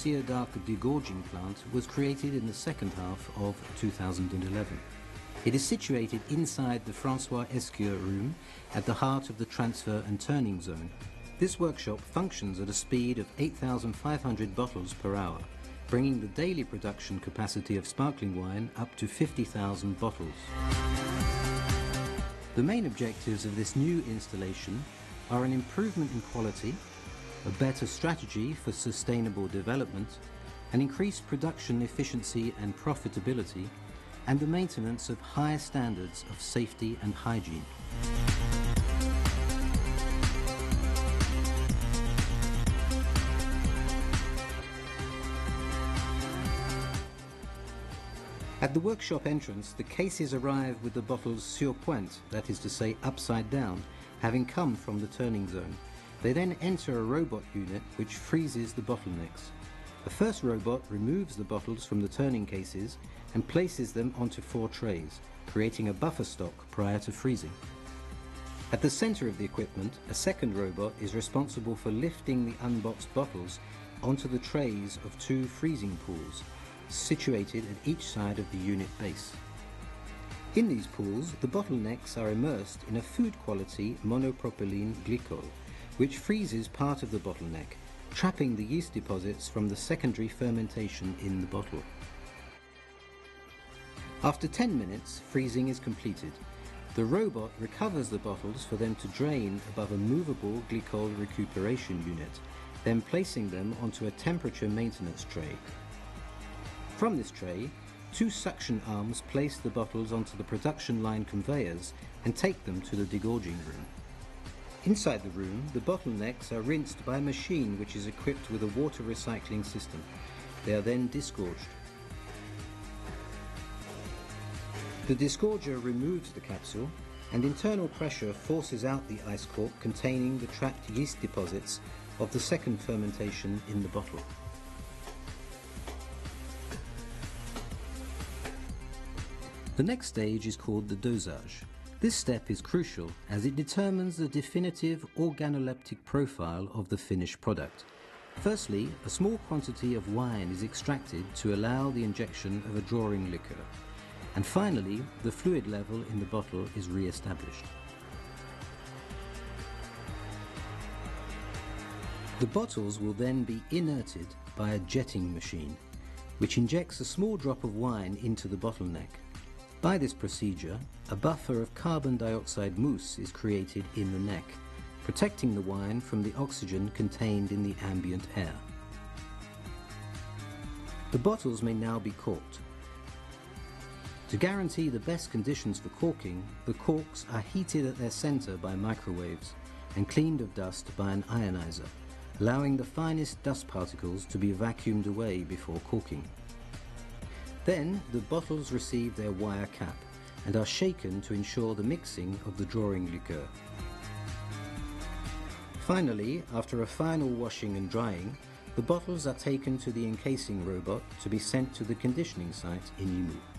Sieur dégorging plant was created in the second half of 2011. It is situated inside the François Sieur room at the heart of the transfer and turning zone. This workshop functions at a speed of 8,500 bottles per hour, bringing the daily production capacity of sparkling wine up to 50,000 bottles. The main objectives of this new installation are an improvement in quality, a better strategy for sustainable development, an increased production efficiency and profitability, and the maintenance of high standards of safety and hygiene. At the workshop entrance, the cases arrive with the bottles sur pointe, that is to say upside down, having come from the turning zone. They then enter a robot unit which freezes the bottlenecks. The first robot removes the bottles from the turning cases and places them onto 4 trays, creating a buffer stock prior to freezing. At the center of the equipment, a second robot is responsible for lifting the unboxed bottles onto the trays of 2 freezing pools, situated at each side of the unit base. In these pools, the bottlenecks are immersed in a food-quality monopropylene glycol, which freezes part of the bottleneck, trapping the yeast deposits from the secondary fermentation in the bottle. After 10 minutes, freezing is completed. The robot recovers the bottles for them to drain above a movable glycol recuperation unit, then placing them onto a temperature maintenance tray. From this tray, 2 suction arms place the bottles onto the production line conveyors and take them to the degorging room. Inside the room, the bottlenecks are rinsed by a machine which is equipped with a water recycling system. They are then disgorged. The disgorger removes the capsule, and internal pressure forces out the ice cork containing the trapped yeast deposits of the second fermentation in the bottle. The next stage is called the dosage. This step is crucial as it determines the definitive organoleptic profile of the finished product. Firstly, a small quantity of wine is extracted to allow the injection of a drawing liquor. And finally, the fluid level in the bottle is re-established. The bottles will then be inerted by a jetting machine, which injects a small drop of wine into the bottleneck. By this procedure, a buffer of carbon dioxide mousse is created in the neck, protecting the wine from the oxygen contained in the ambient air. The bottles may now be corked. To guarantee the best conditions for corking, the corks are heated at their center by microwaves and cleaned of dust by an ionizer, allowing the finest dust particles to be vacuumed away before corking. Then, the bottles receive their wire cap and are shaken to ensure the mixing of the drawing liqueur. Finally, after a final washing and drying, the bottles are taken to the encasing robot to be sent to the conditioning site in Limoux.